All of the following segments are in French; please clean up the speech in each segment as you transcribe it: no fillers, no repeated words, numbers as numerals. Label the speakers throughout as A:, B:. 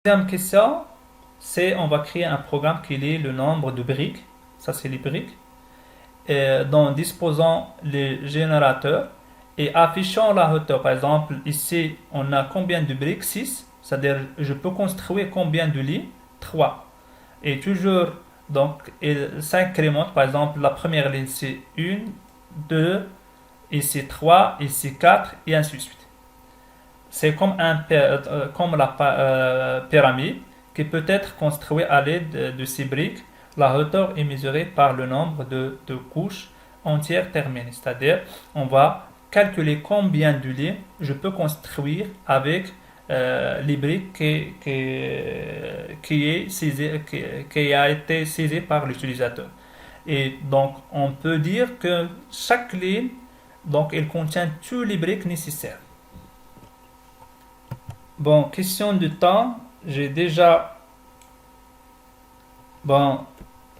A: Deuxième question, c'est on va créer un programme qui lit le nombre de briques, ça c'est les briques, dont disposant les générateurs et affichant la hauteur. Par exemple, ici on a combien de briques? 6, c'est-à-dire je peux construire combien de lits? 3. Et toujours, donc, il s'incrémente, par exemple, la première ligne c'est 1, 2, ici 3, ici 4, et ainsi de suite. C'est comme la pyramide qui peut être construite à l'aide de ces briques. La hauteur est mesurée par le nombre de couches entières terminées. C'est-à-dire, on va calculer combien de lits je peux construire avec les briques qui a été saisi par l'utilisateur. Et donc, on peut dire que chaque ligne, donc, elle contient tous les briques nécessaires. Bon, question de temps, j'ai déjà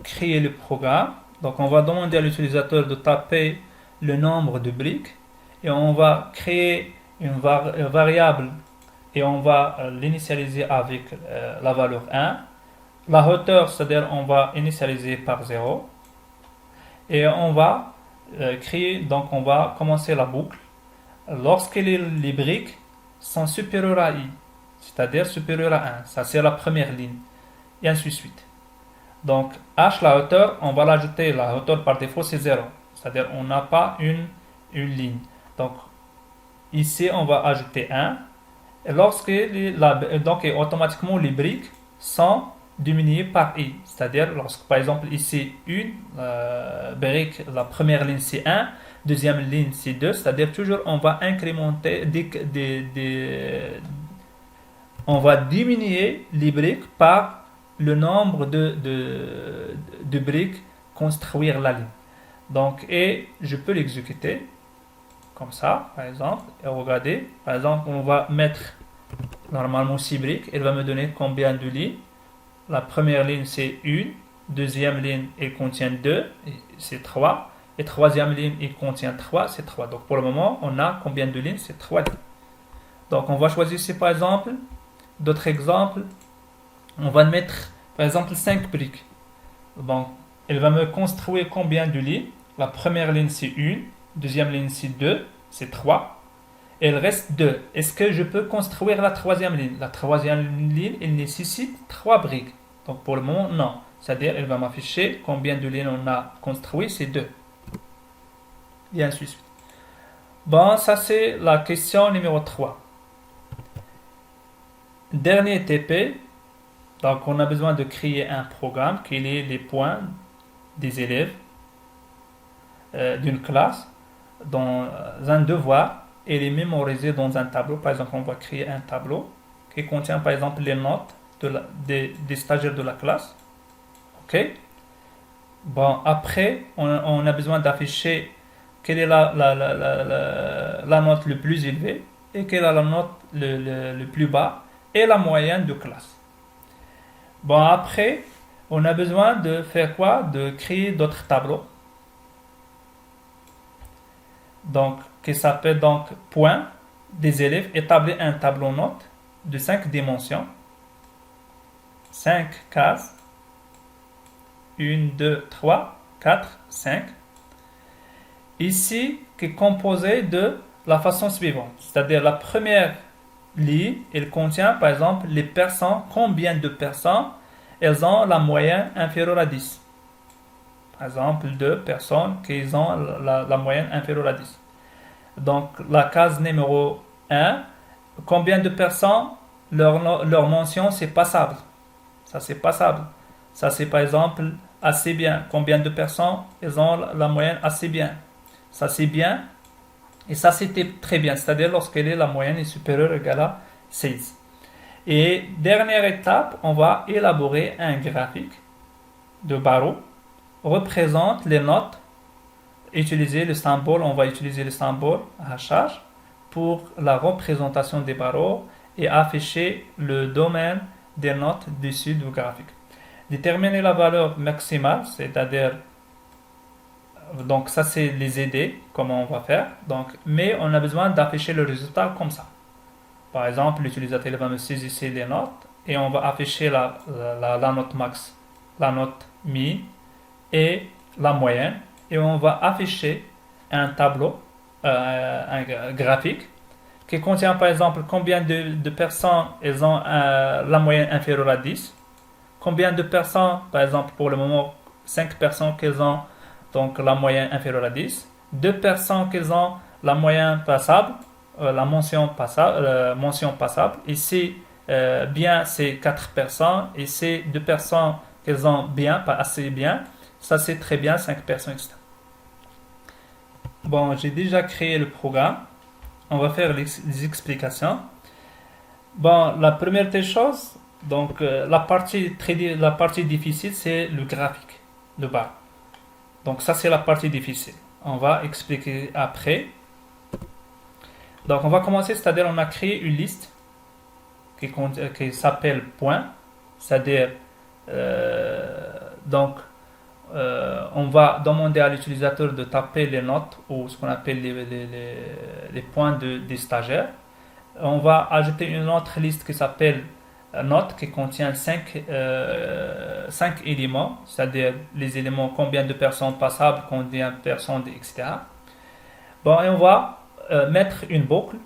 A: créé le programme. Donc on va demander à l'utilisateur de taper le nombre de briques et on va créer une variable et on va l'initialiser avec la valeur 1. La hauteur, c'est-à-dire on va initialiser par 0 et on va donc on va commencer la boucle. Lorsque les briques sont supérieures à i, c'est-à-dire supérieures à 1. Ça, c'est la première ligne. Et ainsi de suite. Donc, h, la hauteur, on va l'ajouter. La hauteur par défaut, c'est 0. C'est-à-dire, on n'a pas une ligne. Donc, ici, on va ajouter 1. Et donc, automatiquement, les briques sont diminuées par i. C'est-à-dire, lorsque, par exemple, ici, une brique, la première ligne, c'est 1. Deuxième ligne, c'est 2, c'est-à-dire toujours on va incrémenter, on va diminuer les briques par le nombre de briques construire la ligne. Donc, et je peux l'exécuter comme ça, par exemple, et regardez, par exemple, on va mettre normalement 6 briques, elle va me donner combien de lignes. La première ligne, c'est 1, deuxième ligne, elle contient 2, c'est 3. Et troisième ligne, il contient 3, c'est 3. Donc pour le moment, on a combien de lignes? C'est 3 lignes. Donc on va choisir ici par exemple, d'autres exemples. On va mettre par exemple 5 briques. Bon, elle va me construire combien de lignes? La première ligne c'est 1, deuxième ligne c'est 2, c'est 3. Et il reste 2. Est-ce que je peux construire la troisième ligne? La troisième ligne, elle nécessite 3 briques. Donc pour le moment, non. C'est-à-dire, elle va m'afficher combien de lignes on a construit, c'est 2. Et ainsi de suite. Bon, ça c'est la question numéro 3. Dernier TP. Donc, on a besoin de créer un programme qui lit les points des élèves d'une classe dans un devoir et les mémoriser dans un tableau. Par exemple, on va créer un tableau qui contient par exemple les notes des stagiaires de la classe. OK? Bon, après, on a besoin d'afficher quelle est la note le plus élevée et quelle est la note le plus bas et la moyenne de classe. Bon, après, on a besoin de faire quoi? De créer d'autres tableaux. Donc, qui s'appelle donc points des élèves. Établir un tableau note de 5 dimensions. 5 cases. 1, 2, 3, 4, 5. Ici, qui est composé de la façon suivante. C'est-à-dire la première ligne, elle contient par exemple les personnes, combien de personnes elles ont la moyenne inférieure à 10. Par exemple, 2 personnes qui ont la moyenne inférieure à 10. Donc la case numéro 1, combien de personnes leur mention c'est passable. Ça c'est passable. Ça c'est par exemple assez bien. Combien de personnes elles ont la moyenne assez bien. Ça c'est bien. Et ça c'était très bien. C'est-à-dire lorsque la moyenne est supérieure ou égale à 16. Et dernière étape, on va élaborer un graphique de barreaux représente les notes. Utiliser le symbole, on va utiliser le symbole hachage pour la représentation des barreaux et afficher le domaine des notes dessus du graphique. Déterminer la valeur maximale, c'est-à-dire, donc ça c'est les aider, comment on va faire. Donc, mais on a besoin d'afficher le résultat comme ça. Par exemple, l'utilisateur va me saisir les notes et on va afficher la note max, la note mi et la moyenne. Et on va afficher un tableau, un graphique qui contient par exemple combien de personnes elles ont la moyenne inférieure à 10, combien de personnes, par exemple pour le moment 5 personnes qui ont donc la moyenne inférieure à 10, 2 personnes qui ont la moyenne passable, la mention passable, ici bien c'est 4 personnes, et c'est 2 personnes qui ont bien, pas assez bien, ça c'est très bien, 5 personnes, etc. Bon, j'ai déjà créé le programme. On va faire les explications. Bon, la première des choses, donc la partie difficile, c'est le graphique de bas. Donc ça, c'est la partie difficile. On va expliquer après. Donc on va commencer, c'est-à-dire on a créé une liste qui s'appelle point, c'est-à-dire donc on va demander à l'utilisateur de taper les notes ou ce qu'on appelle les points des stagiaires. On va ajouter une autre liste qui s'appelle notes qui contient 5 éléments, c'est-à-dire les éléments combien de personnes passables, combien de personnes, etc. Bon, et on va mettre une boucle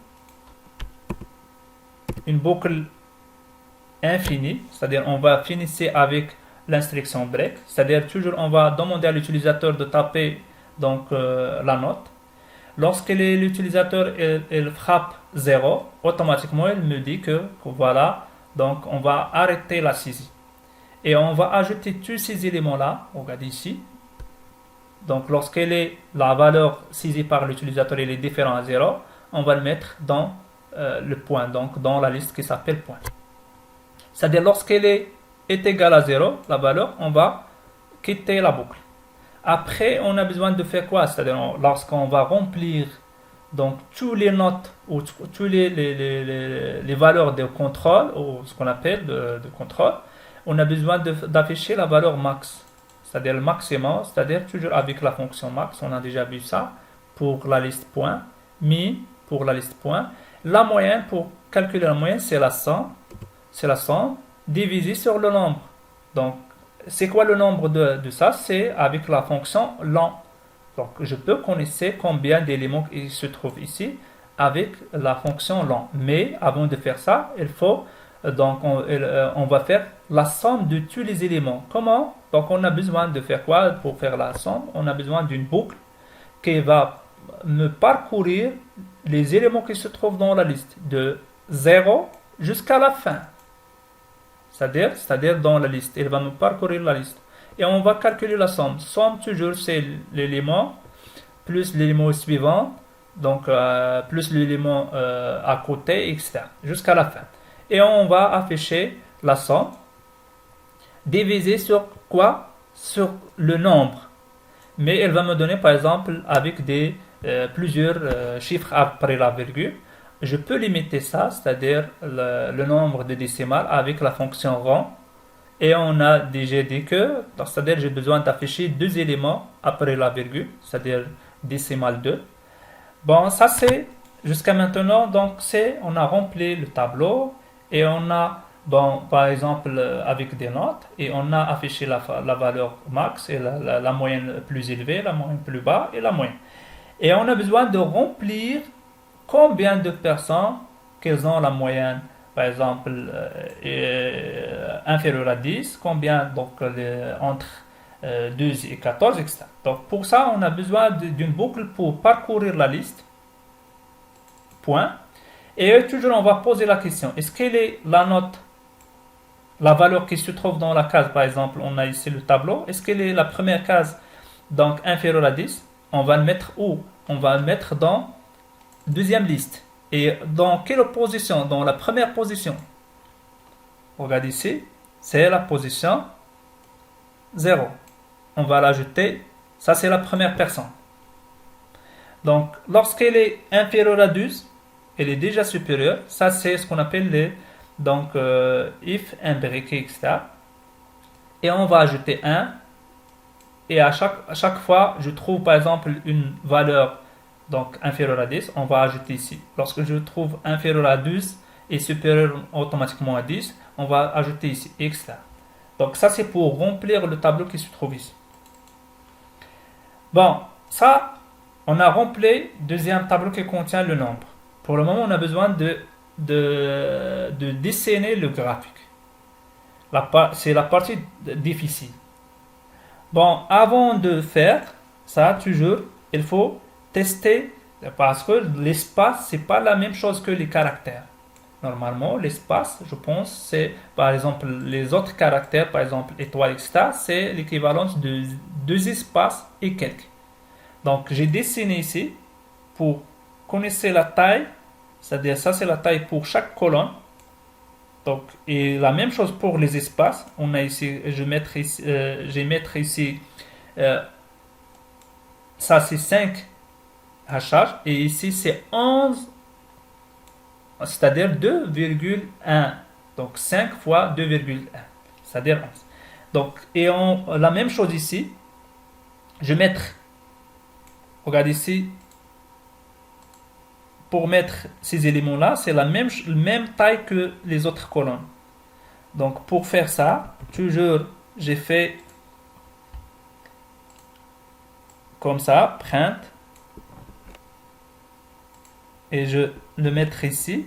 A: infinie, c'est-à-dire on va finir avec l'instruction break, c'est-à-dire toujours on va demander à l'utilisateur de taper donc la note. Lorsque l'utilisateur il frappe 0, automatiquement il me dit que voilà, donc on va arrêter la saisie. Et on va ajouter tous ces éléments-là, regardez ici. Donc lorsque la valeur saisie par l'utilisateur est différente à 0, on va le mettre dans le point, donc dans la liste qui s'appelle point. C'est-à-dire lorsqu'elle est égale à 0, la valeur, on va quitter la boucle. Après, on a besoin de faire quoi? C'est-à-dire lorsqu'on va remplir donc toutes les notes ou toutes les valeurs de contrôle, ou ce qu'on appelle de contrôle, on a besoin d'afficher la valeur max, c'est-à-dire le maximum, c'est-à-dire toujours avec la fonction max, on a déjà vu ça pour la liste point, mi pour la liste point, la moyenne pour calculer la moyenne, c'est la somme divisée sur le nombre. Donc, c'est quoi le nombre de ça? C'est avec la fonction long. Donc, je peux connaître combien d'éléments il se trouve ici avec la fonction long. Mais avant de faire ça, il faut donc on va faire la somme de tous les éléments. Comment? Donc, on a besoin de faire quoi pour faire la somme? On a besoin d'une boucle qui va me parcourir les éléments qui se trouvent dans la liste de 0 jusqu'à la fin. C'est-à-dire dans la liste. Il va me parcourir la liste. Et on va calculer la somme. Somme, toujours, c'est l'élément plus l'élément suivant, donc plus l'élément à côté, etc. Jusqu'à la fin. Et on va afficher la somme divisée sur quoi? Sur le nombre. Mais elle va me donner, par exemple, avec plusieurs chiffres après la virgule. Je peux limiter ça, c'est-à-dire le nombre de décimales avec la fonction rond. Et on a déjà dit que, c'est-à-dire j'ai besoin d'afficher 2 éléments après la virgule, c'est-à-dire décimale 2. Bon, ça c'est jusqu'à maintenant, donc on a rempli le tableau et on a, bon, par exemple, avec des notes, et on a affiché la valeur max et la moyenne plus élevée, la moyenne plus bas et la moyenne. Et on a besoin de remplir combien de personnes qu'elles ont la moyenne, par exemple, inférieure à 10, combien donc entre 12 et 14, etc. Donc pour ça, on a besoin d'une boucle pour parcourir la liste, point. Et toujours, on va poser la question, est-ce qu'elle est la note, la valeur qui se trouve dans la case, par exemple, on a ici le tableau, est-ce qu'elle est la première case, donc inférieure à 10? On va le mettre où? On va le mettre dans deuxième liste. Et dans quelle position? Dans la première position. Regarde ici, c'est la position 0. On va l'ajouter, ça c'est la première personne. Donc, lorsqu'elle est inférieure à 12, elle est déjà supérieure. Ça c'est ce qu'on appelle donc if un briquet, etc. Et on va ajouter 1. Et à chaque fois, je trouve par exemple une valeur donc inférieure à 10, on va ajouter ici. Lorsque je trouve inférieur à 12 et supérieur automatiquement à 10, on va ajouter ici, etc. Donc ça c'est pour remplir le tableau qui se trouve ici. Bon, ça, on a rempli le deuxième tableau qui contient le nombre. Pour le moment, on a besoin de dessiner le graphique. C'est la partie difficile. Bon, avant de faire ça, toujours, il faut tester parce que l'espace, c'est pas la même chose que les caractères. Normalement, l'espace, je pense, c'est par exemple les autres caractères, par exemple étoile, etc., c'est l'équivalence de deux espaces et quelques. Donc, j'ai dessiné ici pour connaître la taille, c'est-à-dire ça, c'est la taille pour chaque colonne. Donc, et la même chose pour les espaces. On a ici, je vais mettre ici, ça c'est 5 hachages et ici c'est 11, c'est-à-dire 2,1. Donc 5 fois 2,1, c'est-à-dire 11. Donc, et la même chose ici, je vais mettre, regarde ici, pour mettre ces éléments-là, c'est la même taille que les autres colonnes. Donc pour faire ça, toujours j'ai fait comme ça, print, et je le mettre ici,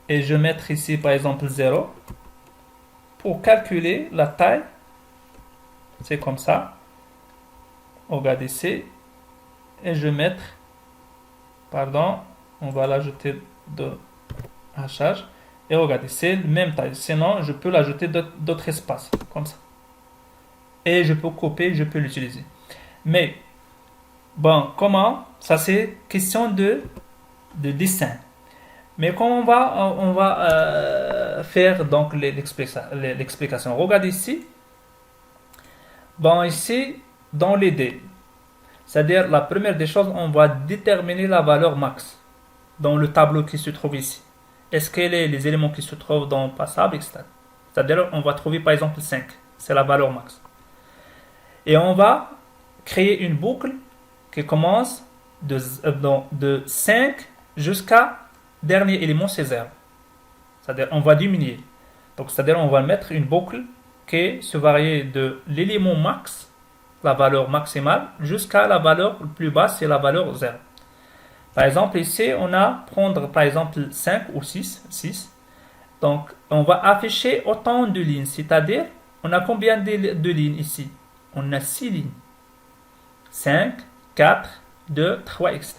A: et je mettre ici par exemple 0, pour calculer la taille, c'est comme ça, regarde ici, et je mettre, pardon, on va l'ajouter de hachage, et regardez, c'est la même taille, sinon je peux l'ajouter d'autres espaces, comme ça, et je peux copier, je peux l'utiliser. Mais, bon, comment? Ça c'est question de dessin. Mais comment on va faire donc l'explication? Regardez ici. Bon, ici, dans les dés, c'est-à-dire la première des choses, on va déterminer la valeur max dans le tableau qui se trouve ici. Est-ce que les éléments qui se trouvent dans passable, etc. C'est-à-dire on va trouver par exemple 5, c'est la valeur max. Et on va créer une boucle qui commence de 5 jusqu'à dernier élément, c'est 0. C'est-à-dire on va diminuer. Donc c'est-à-dire on va mettre une boucle qui se varie de l'élément max, la valeur maximale, jusqu'à la valeur plus basse, c'est la valeur 0. Par exemple, ici, on a prendre par exemple 5 ou 6. Donc, on va afficher autant de lignes. C'est-à-dire, on a combien de lignes ici? On a 6 lignes. 5, 4, 2, 3, etc.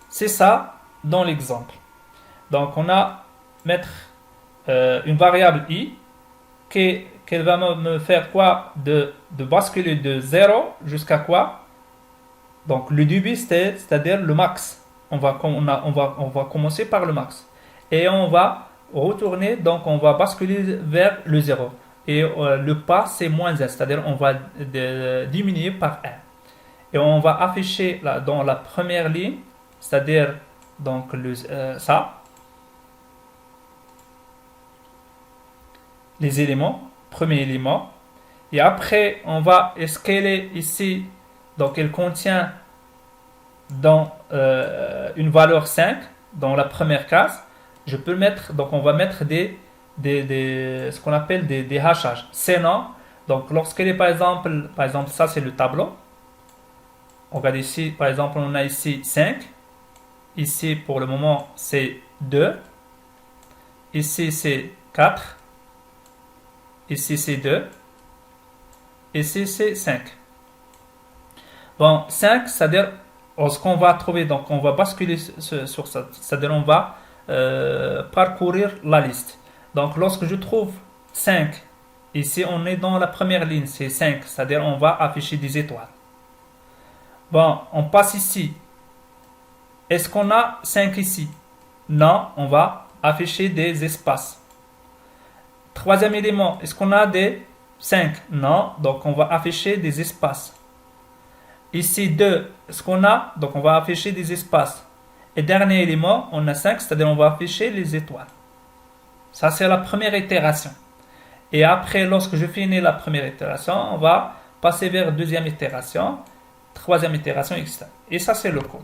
A: C'est ça dans l'exemple. Donc, on a mettre une variable i qu'elle va me faire quoi? De basculer de 0 jusqu'à quoi? Donc le début, c'est-à-dire le max. On va commencer par le max. Et on va retourner, donc on va basculer vers le 0. Et le pas, c'est moins 1, c'est-à-dire on va diminuer par 1. Et on va afficher dans la première ligne, c'est-à-dire donc ça, les éléments, premier élément. Et après, on va escaler ici. Donc, elle contient dans une valeur 5 dans la première case. Je peux mettre, donc on va mettre ce qu'on appelle des hachages. Sinon, donc lorsqu'elle est par exemple, ça c'est le tableau. On regarde ici, par exemple, on a ici 5. Ici, pour le moment, c'est 2. Ici, c'est 4. Ici, c'est 2. Ici, c'est 5. Bon, 5, c'est-à-dire, ce qu'on va trouver, donc on va basculer sur ça, c'est-à-dire on va parcourir la liste. Donc, lorsque je trouve 5, ici on est dans la première ligne, c'est 5, c'est-à-dire on va afficher des étoiles. Bon, on passe ici. Est-ce qu'on a 5 ici? Non, on va afficher des espaces. Troisième élément, est-ce qu'on a des 5? Non, donc on va afficher des espaces. Ici 2, ce qu'on a, donc on va afficher des espaces. Et dernier élément, on a 5, c'est-à-dire on va afficher les étoiles. Ça, c'est la première itération. Et après, lorsque je finis la première itération, on va passer vers deuxième itération, troisième itération, etc. Et ça, c'est le code.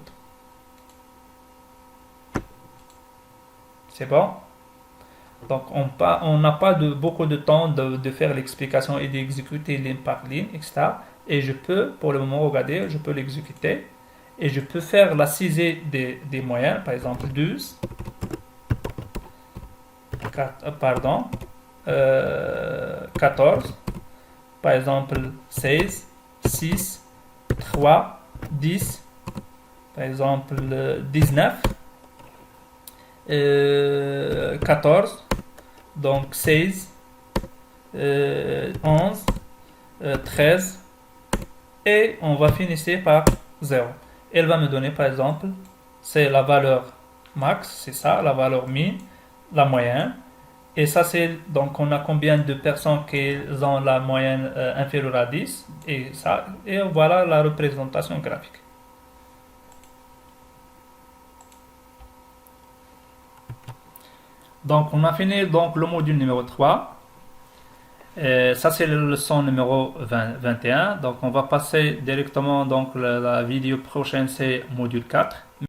A: C'est bon? Donc, on n'a pas beaucoup de temps de faire l'explication et d'exécuter ligne par ligne, etc. Et je peux, pour le moment, regarder, je peux l'exécuter. Et je peux faire la saisie des moyens, par exemple 12, 14, par exemple 16, 6, 3, 10, par exemple 19, 14, donc 16, 11, 13, et on va finir par 0. Elle va me donner par exemple, c'est la valeur max, c'est ça, la valeur min, la moyenne. Et ça c'est, donc on a combien de personnes qui ont la moyenne inférieure à 10, et ça, et voilà la représentation graphique. Donc on a fini donc le module numéro 3. Ça c'est la leçon numéro 21. Donc on va passer directement, donc la vidéo prochaine c'est module 4.